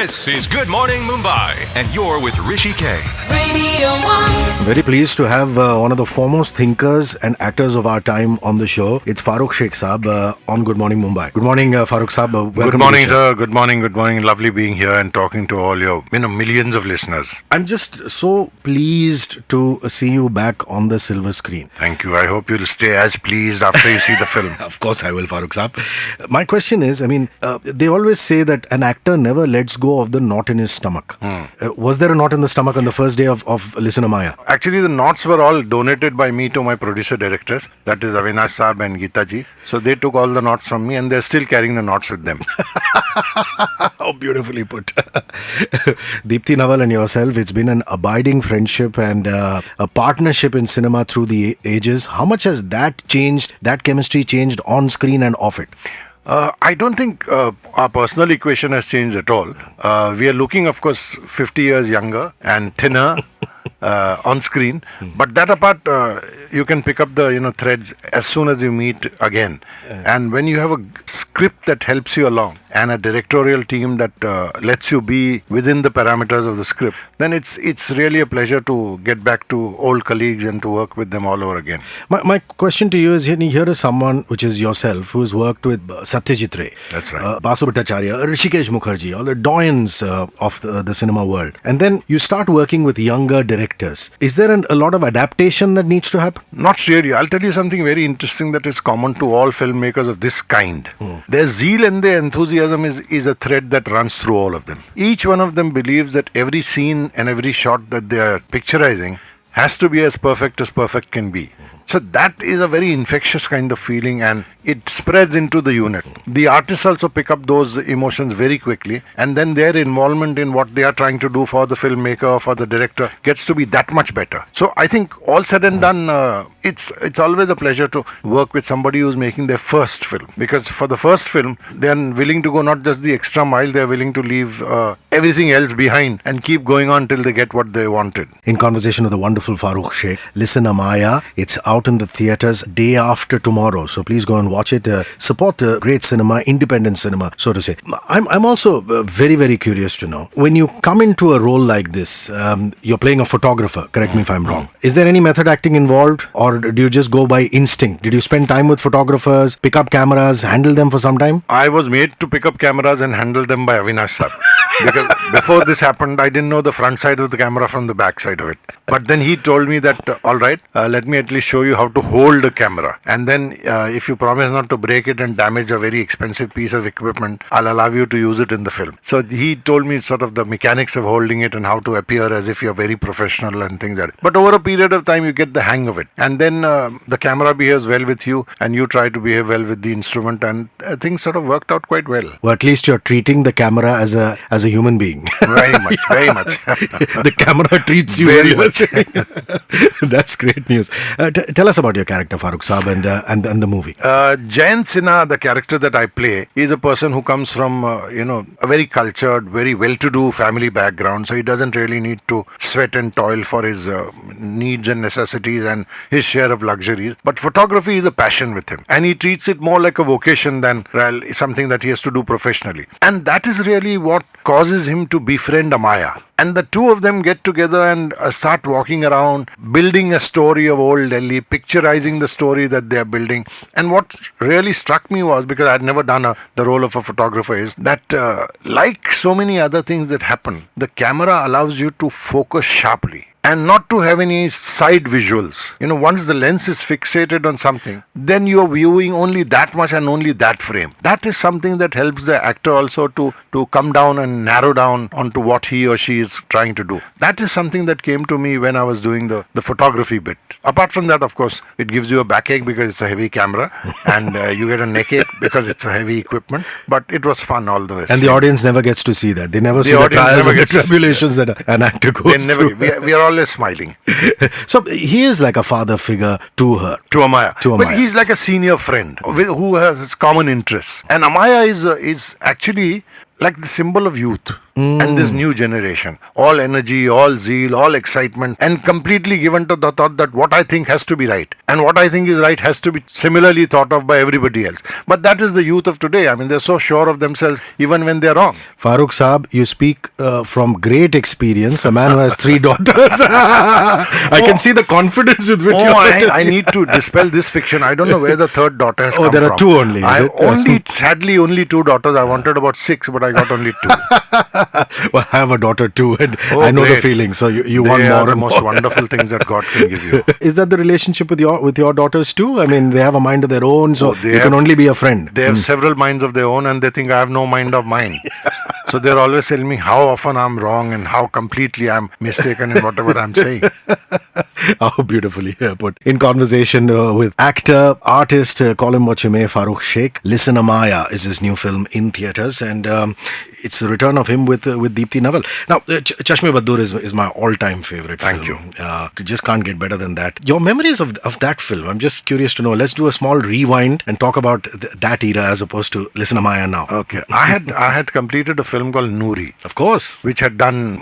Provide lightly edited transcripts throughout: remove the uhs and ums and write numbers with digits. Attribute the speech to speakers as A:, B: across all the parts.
A: This is Good Morning Mumbai, and you're with Hrishi K.
B: Radio 1.
C: Very pleased to have one of the foremost thinkers and actors of our time on the show. It's Farooq Sheikh Saab on Good Morning Mumbai. Good morning, Farooq Saab. Welcome.
D: Good morning, sir. Good morning. Lovely being here and talking to all your, millions of listeners.
C: I'm just so pleased to see you back on the silver screen.
D: Thank you. I hope you'll stay as pleased after you see the film.
C: Of course I will, Farooq Saab. My question is, they always say that an actor never lets go of the knot in his stomach. Was there a knot in the stomach on the first day of Listen Amaya?
D: Actually, the knots were all donated by me to my producer-directors. That is Avinash Saab and Geeta ji. So they took all the knots from me and they're still carrying the knots with them.
C: How beautifully put. Deepthi Naval and yourself, it's been an abiding friendship and a partnership in cinema through the ages. How much has that changed, that chemistry changed on screen and off it?
D: I don't think our personal equation has changed at all. We are looking, of course, 50 years younger and thinner on screen. But that apart, you can pick up the threads as soon as you meet again. And when you have a script that helps you along and a directorial team that lets you be within the parameters of the script, then it's really a pleasure to get back to old colleagues and to work with them all over again.
C: My question to you is, here is someone, which is yourself, who's worked with Satyajit Ray.
D: That's right.
C: Basu Bhattacharya, Hrishikesh Mukherjee, all the doyens of the cinema world. And then you start working with younger directors. Is there a lot of adaptation that needs to happen?
D: Not really. I'll tell you something very interesting that is common to all filmmakers of this kind. Their zeal and their enthusiasm is a thread that runs through all of them. Each one of them believes that every scene and every shot that they are picturizing has to be as perfect can be. So that is a very infectious kind of feeling and it spreads into the unit. The artists also pick up those emotions very quickly and then their involvement in what they are trying to do for the filmmaker or for the director gets to be that much better. So I think all said and done, it's always a pleasure to work with somebody who's making their first film. Because for the first film, they are willing to go not just the extra mile, they are willing to leave everything else behind and keep going on till they get what they wanted.
C: In conversation with the wonderful Farooq Sheikh, Listen Amaya, it's out in the theatres day after tomorrow. So please go and watch it. Support great cinema, independent cinema, so to say. I'm also very, very curious to know, when you come into a role like this, you're playing a photographer, correct me if I'm wrong. Is there any method acting involved or do you just go by instinct? Did you spend time with photographers, pick up cameras, handle them for some time?
D: I was made to pick up cameras and handle them by Avinash sir. Because before this happened, I didn't know the front side of the camera from the back side of it. But then he told me that, all right, let me at least show you how to hold a camera. And then if you promise not to break it and damage a very expensive piece of equipment, I'll allow you to use it in the film. So he told me sort of the mechanics of holding it and how to appear as if you're very professional and things like that. But over a period of time, you get the hang of it. And then the camera behaves well with you and you try to behave well with the instrument and things sort of worked out quite well.
C: Well, at least you're treating the camera as a human being.
D: Very much.
C: The camera treats you
D: very
C: well.
D: much.
C: That's great news. Tell us about your character, Farooq Saab, and the movie.
D: Jayant Sinha, the character that I play, is a person who comes from, a very cultured, very well-to-do family background. So he doesn't really need to sweat and toil for his needs and necessities and his share of luxuries. But photography is a passion with him. And he treats it more like a vocation than something that he has to do professionally. And that is really what causes him to befriend Amaya. And the two of them get together and start walking around, building a story of old Delhi, picturizing the story that they are building. And what really struck me was, because I had never done the role of a photographer, is that like so many other things that happen, the camera allows you to focus sharply. And not to have any side visuals. Once the lens is fixated on something, then you are viewing only that much and only that frame. That is something that helps the actor also to come down and narrow down onto what he or she is trying to do. That is something that came to me when I was doing the photography bit. Apart from that, of course, it gives you a backache because it's a heavy camera and you get a neckache because it's a heavy equipment. But it was fun all the way.
C: And the audience never gets to see that. They never see the trials and the tribulations that an actor goes through.
D: We are always smiling.
C: So he is like a father figure to her.
D: To Amaya. But he's like a senior friend who has common interests. And Amaya is actually like the symbol of youth. and this new generation. All energy, all zeal, all excitement, and completely given to the thought that what I think has to be right. And what I think is right has to be similarly thought of by everybody else. But that is the youth of today. I mean, they're so sure of themselves even when they're wrong.
C: Farooq Saab, you speak from great experience. A man who has 3 daughters. I can see the confidence with which
D: I need to dispel this fiction. I don't know where the third daughter has come from.
C: there are 2 only, is
D: I
C: it?
D: sadly, only 2 daughters. I wanted about 6, but I got only 2.
C: Well, I have a daughter too, and I know
D: great.
C: the feeling. So you
D: They
C: want
D: are
C: more
D: the
C: and
D: most
C: more.
D: wonderful things that God can give you.
C: Is that the relationship with your daughters too? I mean, they have a mind of their own, so
D: they
C: you can
D: have-
C: only be a friend.
D: They have several minds of their own, and they think I have no mind of mine. So they're always telling me how often I'm wrong and how completely I'm mistaken in whatever I'm saying.
C: How beautifully put. In conversation with actor, artist, call him what you may, Farooq Sheikh. Listen Amaya is his new film in theatres, and it's the return of him with Deepthi Naval. Now, Chashme Baddoor is my all-time favorite
D: Thank
C: film. You. Just can't get better than that. Your memories of that film, I'm just curious to know. Let's do a small rewind and talk about that era as opposed to Listen Amaya now.
D: Okay. I had completed a film called Noori,
C: Of course.
D: which had done,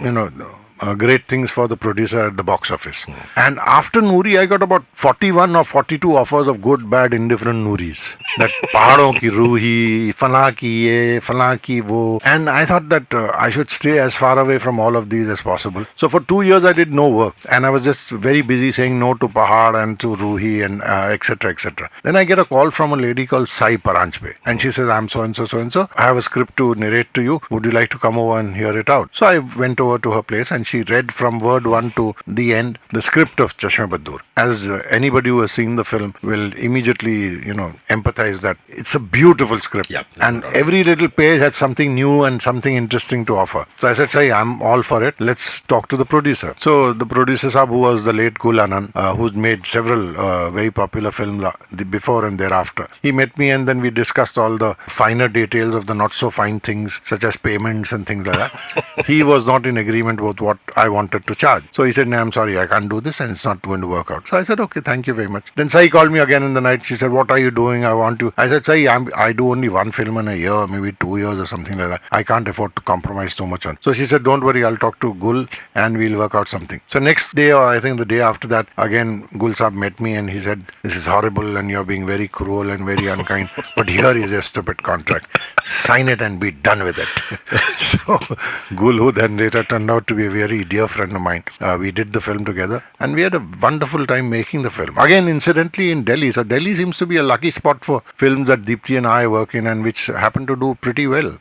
D: great things for the producer at the box office. And after Noori, I got about 41 or 42 offers of good, bad, indifferent Nooris. That Pahadon ki Ruhi, Fala ki ye, Fala ki wo. And I thought that I should stay as far away from all of these as possible. So for 2 years, I did no work. And I was just very busy saying no to Pahad and to Ruhi and etc. etc. Then I get a call from a lady called Sai Paranchpe. And she says, I'm so and so, so and so. I have a script to narrate to you. Would you like to come over and hear it out? So I went over to her place and she read from word 1 to the end the script of Chashme Baddoor. As anybody who has seen the film will immediately, empathize that it's a beautiful script.
C: Yep.
D: And every little page had something new and something interesting to offer. So I said, Sai, I'm all for it. Let's talk to the producer. So the producer Saab, who was the late Gul Anand, who's made several very popular films before and thereafter. He met me and then we discussed all the finer details of the not so fine things, such as payments and things like that. He was not in agreement with what I wanted to charge. So he said, no, I'm sorry, I can't do this and it's not going to work out. So I said, okay, thank you very much. Then Sai called me again in the night. She said, what are you doing? I want to. I said, Sai, I do only one film in a year, maybe 2 years or something like that. I can't afford to compromise too much on. So she said, don't worry, I'll talk to Gul and we'll work out something. So next day, or I think the day after that, again, Gul Saab met me and he said, this is horrible and you're being very cruel and very unkind. But here is a stupid contract. Sign it and be done with it. So Gul, who then later turned out to be a very dear friend of mine, we did the film together and we had a wonderful time making the film. Again, incidentally, in Delhi. So Delhi seems to be a lucky spot for films that Deepthi and I work in and which happen to do pretty well.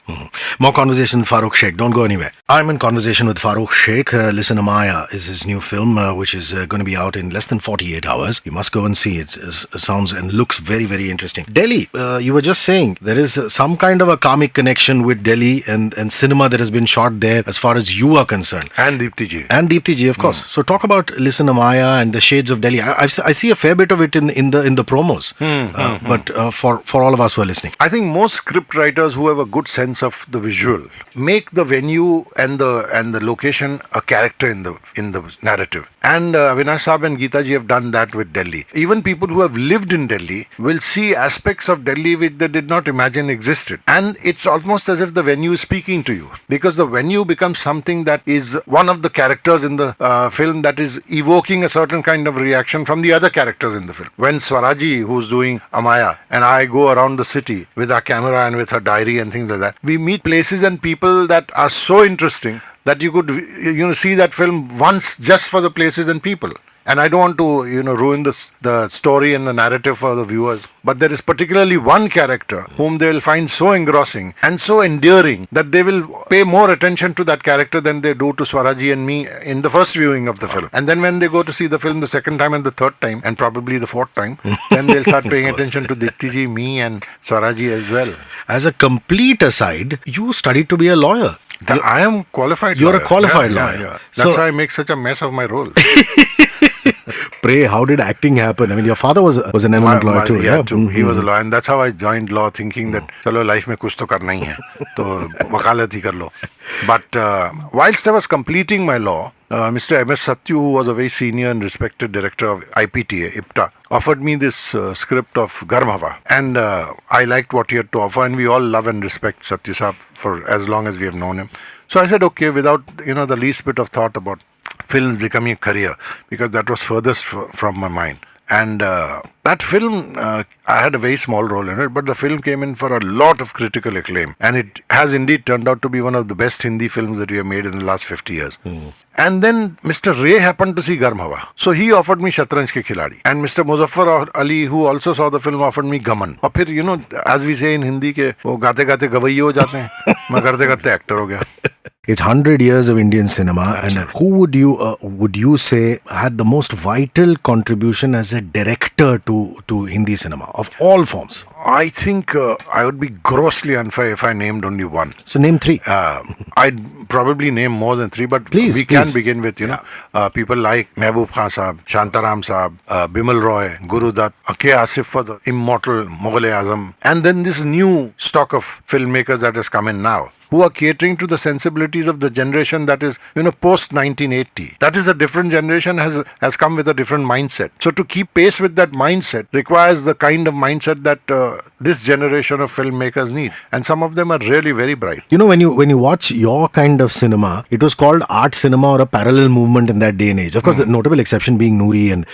C: More conversation with Farooq Sheikh. Don't go anywhere. I'm in conversation with Farooq Sheikh. Listen Amaya is his new film, which is going to be out in less than 48 hours. You must go and see it. It sounds and looks very, very interesting. Delhi, you were just saying there is some kind of a karmic connection with Delhi and cinema that has been shot there as far as you are concerned.
D: And Deepthi ji.
C: And Deepthi ji, of course. So talk about Listen Amaya and the shades of Delhi. I see a fair bit of it in the promos. But for all of us who are listening,
D: I think most script writers who have a good sense of the visual make the venue and the location a character in the narrative. And Avinash Saab and Geeta ji have done that with Delhi. Even people who have lived in Delhi will see aspects of Delhi which they did not imagine existed. And it's almost as if the venue is speaking to you, because the venue becomes something that is one of the characters in the film that is evoking a certain kind of reaction from the other characters in the film. When Swaraji, who's doing Amaya, and I go around the city with our camera and with her diary and things like that, we meet places and people that are so interesting that you could see that film once just for the places and people. And I don't want to ruin the story and the narrative for the viewers, but there is particularly one character whom they will find so engrossing and so endearing that they will pay more attention to that character than they do to Swaraji and me in the first viewing of the film. And then when they go to see the film the second time and the third time and probably the fourth time, then they'll start paying attention to Deepthi ji, me and Swaraji as well.
C: as a complete aside, you studied to be a lawyer.
D: I am qualified.
C: You're
D: lawyer.
C: a qualified
D: Yeah,
C: lawyer.
D: yeah.
C: So-
D: That's why I make such a mess of my role.
C: Pray, how did acting happen? I mean, your father was an eminent lawyer too.
D: Yeah, too. He was a lawyer, and that's how I joined law, thinking that चलो life में कुछ तो करना ही है, तो वकालत ही कर लो. But whilst I was completing my law, Mr. M.S. Satyu, who was a very senior and respected director of IPTA, IPTA, offered me this script of Garm Hava, and I liked what he had to offer, and we all love and respect Satya Saab for as long as we have known him. So I said, okay, without the least bit of thought about films becoming a career, because that was furthest from my mind. And that film, I had a very small role in it, but the film came in for a lot of critical acclaim. And it has indeed turned out to be one of the best Hindi films that we have made in the last 50 years. And then Mr. Ray happened to see Garm Hava. So he offered me Shatranj Ke Khiladi. And Mr. Muzaffar Ali, who also saw the film, offered me Gaman. And फिर, as we say in Hindi, के वो गाते गाते गवैये हो जाते हैं. मैं करते करते actor हो गया.
C: It's 100 years of Indian cinema. And who would you say had the most vital contribution as a director to Hindi cinema of all forms?
D: I think I would be grossly unfair if I named only one.
C: So name three.
D: I'd probably name more than three, but
C: Please.
D: can begin with, people like Mehboob Khan Saab, Shantaram Saab, Bimal Roy, Guru Dutt, K. Asif for the immortal Mughal-e-Azam, and then this new stock of filmmakers that has come in now, who are catering to the sensibilities of the generation that is, post 1980. That is a different generation, has come with a different mindset. So to keep pace with that mindset requires the kind of mindset that this generation of filmmakers need. And some of them are really very bright.
C: When you watch your kind of cinema, it was called art cinema or a parallel movement in that day and age. Of course, the notable exception being Noori and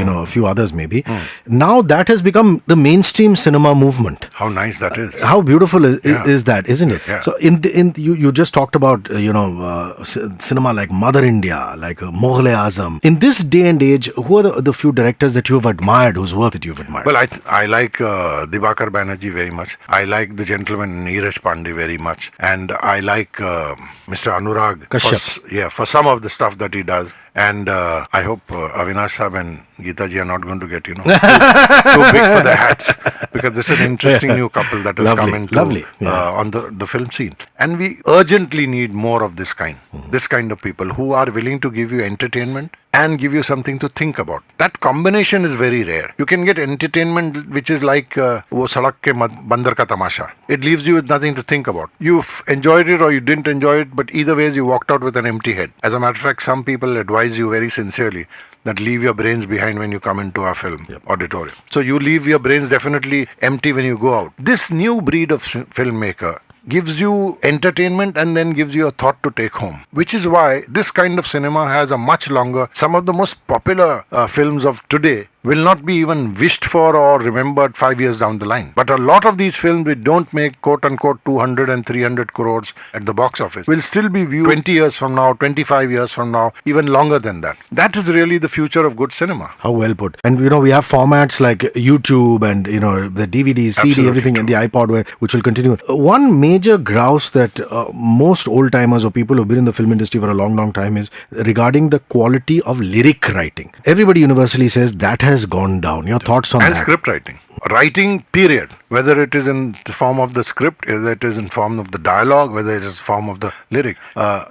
C: a few others maybe. Now that has become the mainstream cinema movement.
D: How nice that is.
C: How beautiful is that, isn't it?
D: Yeah.
C: So you just talked about cinema like Mother India, like Mughal-e-Azam. In this day and age, who are the few directors that you have admired, whose work that you have admired?
D: Well, I like Dibakar Banerjee very much. I like the gentleman Neeraj Pandey very much, and I like Mr. Anurag
C: Kashyap.
D: for some of the stuff that he does. And I hope Avinash Saab and Geeta ji are not going to get too big for the hats, because this is an interesting new couple that has come into on the film scene. And we urgently need more of this kind of people who are willing to give you entertainment and give you something to think about. That combination is very rare. You can get entertainment which is like wo sadak ke bandar ka tamasha. It leaves you with nothing to think about. You've enjoyed it or you didn't enjoy it, but either ways you walked out with an empty head. As a matter of fact, some people advise you very sincerely that leave your brains behind when you come into our film auditorium. So you leave your brains definitely empty when you go out. This new breed of filmmaker gives you entertainment and then gives you a thought to take home, which is why this kind of cinema has a much longer. Some of the most popular films of today will not be even wished for or remembered 5 years down the line. But a lot of these films which don't make quote-unquote 200 and 300 crores at the box office will still be viewed 20 years from now, 25 years from now, even longer than that. That is really the future of good cinema.
C: How well put. And we have formats like YouTube and the DVD, CD,
D: Absolutely
C: everything,
D: true.
C: and the iPod, which will continue. One major grouse that most old-timers or people who've been in the film industry for a long, long time is regarding the quality of lyric writing. Everybody universally says that has gone down. Your thoughts on
D: And
C: that?
D: script writing. Writing, period. Whether it is in the form of the script, whether it is in form of the dialogue, whether it is form of the lyric.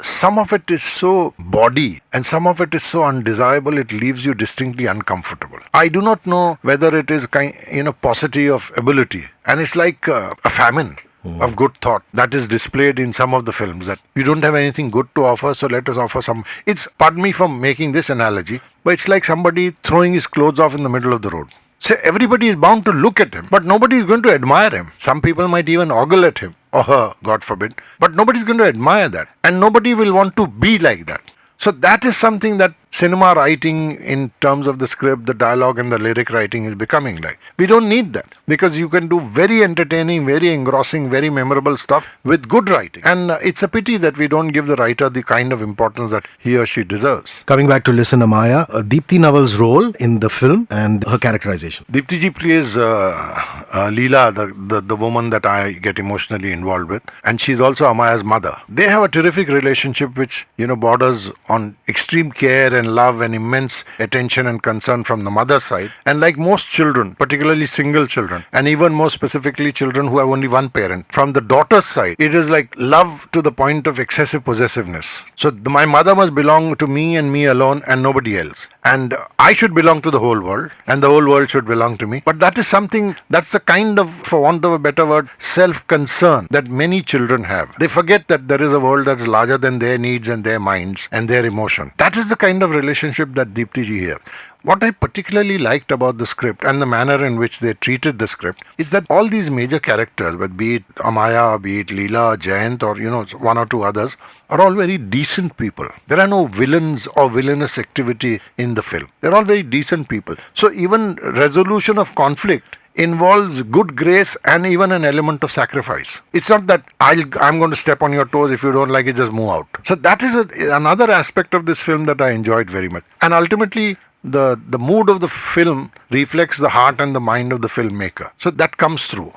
D: Some of it is so bawdy and some of it is so undesirable, it leaves you distinctly uncomfortable. I do not know whether it is paucity of ability. And it's like a famine of good thought that is displayed in some of the films, that you don't have anything good to offer, so let us offer some. It's, pardon me for making this analogy, but it's like somebody throwing his clothes off in the middle of the road. So everybody is bound to look at him, but nobody is going to admire him. Some people might even ogle at him, or her, God forbid, but nobody is going to admire that, and nobody will want to be like that. So that is something that cinema writing in terms of the script, the dialogue and the lyric writing is becoming like. We don't need that, because you can do very entertaining, very engrossing, very memorable stuff with good writing. And it's a pity that we don't give the writer the kind of importance that he or she deserves.
C: Coming back to Listen Amaya, Deepti Naval's role in the film and her characterization.
D: Deepti ji plays Leela, the woman that I get emotionally involved with, and she's also Amaya's mother. They have a terrific relationship which borders on extreme care and love and immense attention and concern from the mother's side. And like most children, particularly single children, and even more specifically children who have only one parent, from the daughter's side, it is like love to the point of excessive possessiveness. So my mother must belong to me and me alone and nobody else. And I should belong to the whole world, and the whole world should belong to me. But that is something, that's the kind of, for want of a better word, self-concern that many children have. They forget that there is a world that is larger than their needs and their minds and their emotion. That is the kind of relationship that Deepti ji here. What I particularly liked about the script and the manner in which they treated the script is that all these major characters, but be it Amaya, be it Leela, Jayant, or one or two others, are all very decent people. There are no villains or villainous activity in the film. They're all very decent people. So even resolution of conflict involves good grace and even an element of sacrifice. It's not that I'm going to step on your toes, if you don't like it, just move out. So that is another aspect of this film that I enjoyed very much. And ultimately, the mood of the film reflects the heart and the mind of the filmmaker. So that comes through.